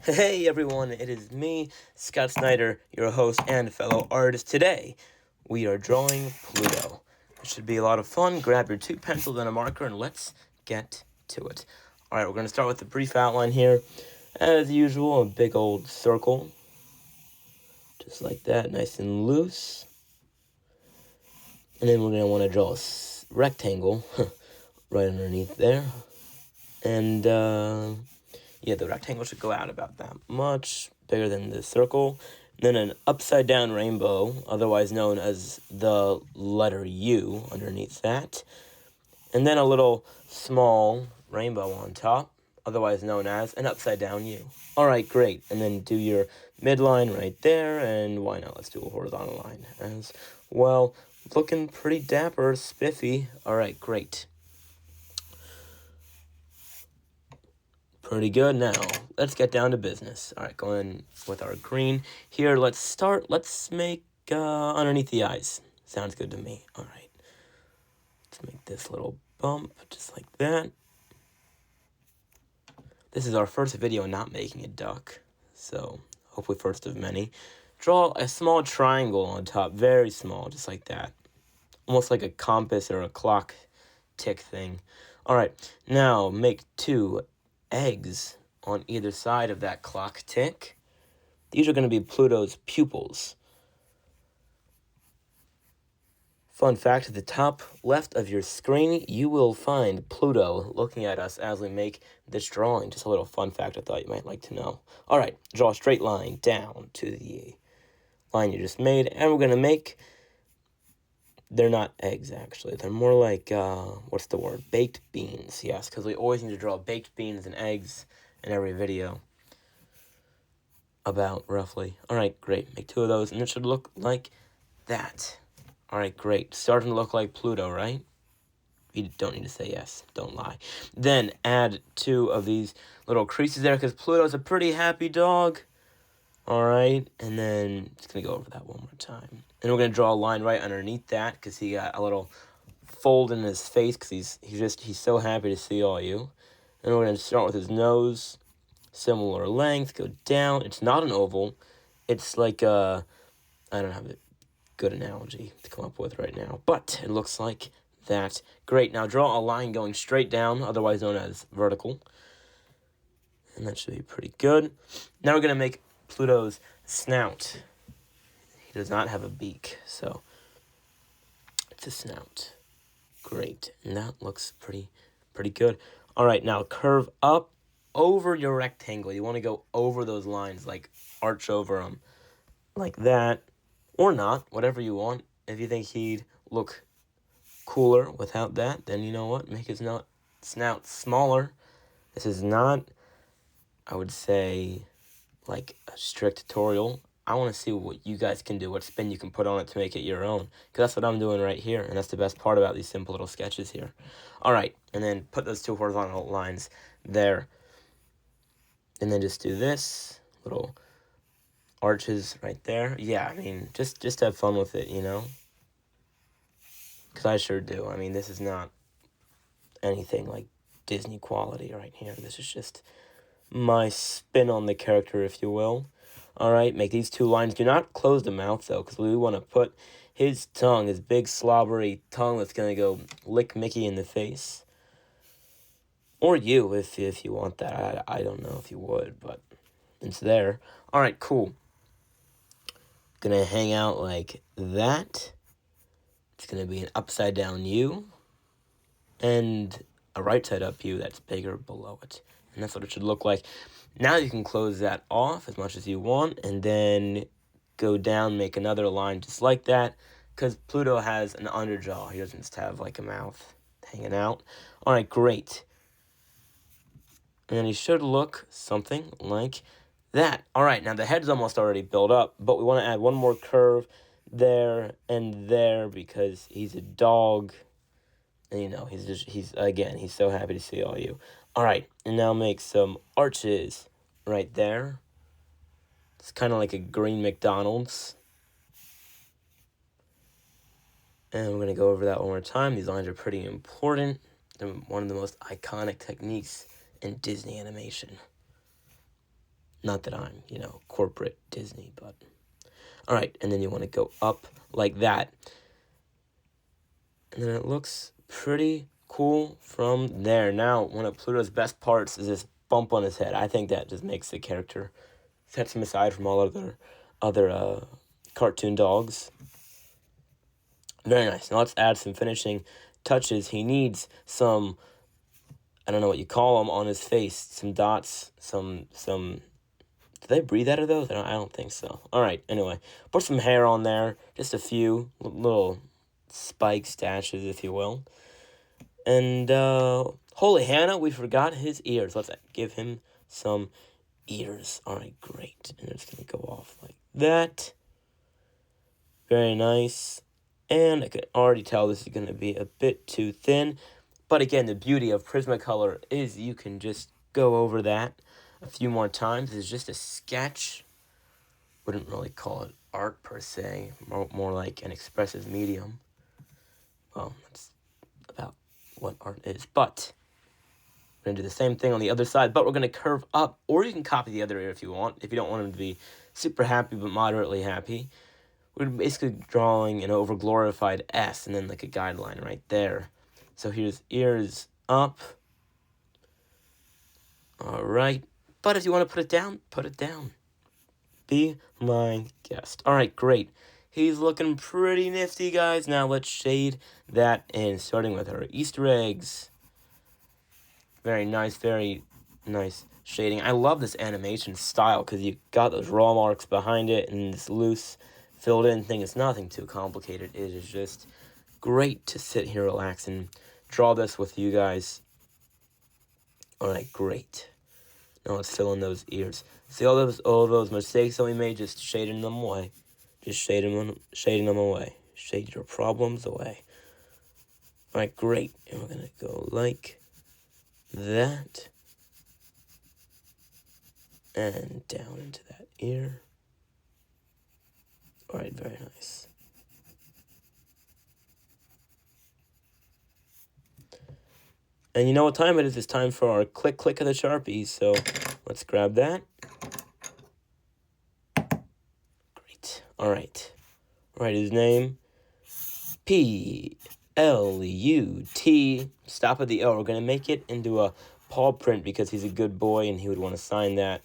Hey everyone, it is me, Scott Snyder, your host and fellow artist. Today, we are drawing Pluto. It should be a lot of fun. Grab your 2 pencils and a marker and let's get to it. Alright, we're going to start with a brief outline here. As usual, a big old circle. Just like that, nice and loose. And then we're going to want to draw a rectangle right underneath there. And, yeah, the rectangle should go out about that much, bigger than the circle. Then an upside down rainbow, otherwise known as the letter U, underneath that. And then a little small rainbow on top, otherwise known as an upside down U. Alright, great. And then do your midline right there, and why not? Let's do a horizontal line as well. Looking pretty dapper, spiffy. Alright, great. Pretty good. Now, let's get down to business. All right, going with our green. Here, let's make underneath the eyes. Sounds good to me. All right. Let's make this little bump, just like that. This is our first video not making a duck, so hopefully first of many. Draw a small triangle on top, very small, just like that. Almost like a compass or a clock tick thing. All right, now make 2 eggs on either side of that clock tick. These are going to be Pluto's pupils. Fun fact, at the top left of your screen, you will find Pluto looking at us as we make this drawing. Just a little fun fact I thought you might like to know. All right, draw a straight line down to the line you just made, and we're going to make... They're not eggs, actually. They're more like, what's the word? Baked beans, yes, because we always need to draw baked beans and eggs in every video. About, roughly. Alright, great. Make 2 of those, and it should look like that. Alright, great. Starting to look like Pluto, right? You don't need to say yes. Don't lie. Then add 2 of these little creases there, because Pluto's a pretty happy dog. Alright, and then just going to go over that one more time. And we're going to draw a line right underneath that, because he got a little fold in his face, because he's so happy to see all you. And we're going to start with his nose, similar length, go down. It's not an oval. It's like I don't have a good analogy to come up with right now, but it looks like that. Great, now draw a line going straight down, otherwise known as vertical. And that should be pretty good. Now we're going to make Pluto's snout. He does not have a beak, so it's a snout. Great, and that looks pretty good. All right, now curve up over your rectangle. You want to go over those lines, like arch over them, like that, or not, whatever you want. If you think he'd look cooler without that, then you know what? Make his snout smaller. This is not, I would say, like a strict tutorial. I want to see what you guys can do, what spin you can put on it to make it your own. Because that's what I'm doing right here, and that's the best part about these simple little sketches here. Alright, and then put those 2 horizontal lines there. And then just do this, little arches right there. Yeah, I mean, just have fun with it, you know? Because I sure do. I mean, this is not anything like Disney quality right here. This is just my spin on the character, if you will. Alright, make these 2 lines. Do not close the mouth, though, because we want to put his tongue, his big slobbery tongue that's going to go lick Mickey in the face. Or you, if you want that. I don't know if you would, but it's there. Alright, cool. Gonna hang out like that. It's gonna be an upside down U. And a right side up U that's bigger below it. And that's what it should look like. Now you can close that off as much as you want, and then go down, make another line just like that, because Pluto has an underjaw. He doesn't just have like a mouth hanging out. Alright, great. And then he should look something like that. Alright, now the head's almost already built up, but we want to add one more curve there and there, because he's a dog. And you know, he's so happy to see all you. Alright, and now make some arches right there. It's kind of like a green McDonald's. And we're going to go over that one more time. These lines are pretty important. They're one of the most iconic techniques in Disney animation. Not that I'm, corporate Disney, but... Alright, and then you want to go up like that. And then it looks pretty cool from there. Now, one of Pluto's best parts is this bump on his head. I think that just makes the character, sets him aside from all other cartoon dogs. Very nice. Now let's add some finishing touches. He needs some, I don't know what you call them, on his face. Some dots, some... Do they breathe out of those? I don't think so. Alright, anyway. Put some hair on there. Just a few little spike stashes, if you will. And, holy Hannah, we forgot his ears. Let's give him some ears. Alright, great. And it's going to go off like that. Very nice. And I can already tell this is going to be a bit too thin. But again, the beauty of Prismacolor is you can just go over that a few more times. It's just a sketch. Wouldn't really call it art per se. More like an expressive medium. Well, that's about what art is. But we're going to do the same thing on the other side. But we're going to curve up. Or you can copy the other ear if you want. If you don't want him to be super happy but moderately happy. We're basically drawing an over-glorified S and then like a guideline right there. So here's ears up. Alright. But if you want to put it down, put it down. Be my guest. Alright, great. He's looking pretty nifty, guys. Now let's shade that in, starting with our Easter eggs. Very nice shading. I love this animation style because you got those raw marks behind it and this loose filled in thing. It's nothing too complicated. It is just great to sit here, relax, and draw this with you guys. Alright, great. Now let's fill in those ears. See all those mistakes that we made, just shading them away. Just shading them away. Shade your problems away. Alright, great. And we're gonna go like that. And down into that ear. Alright, very nice. And you know what time it is? It's time for our click of the Sharpies. So let's grab that. Great. Alright. Write his name. P-L-U-T. Stop at the O. We're going to make it into a paw print because he's a good boy and he would want to sign that.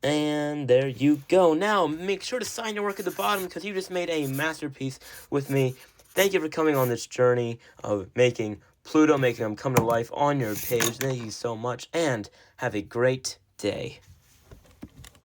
And there you go. Now, make sure to sign your work at the bottom because you just made a masterpiece with me. Thank you for coming on this journey of making Pluto, making him come to life on your page. Thank you so much, and have a great day.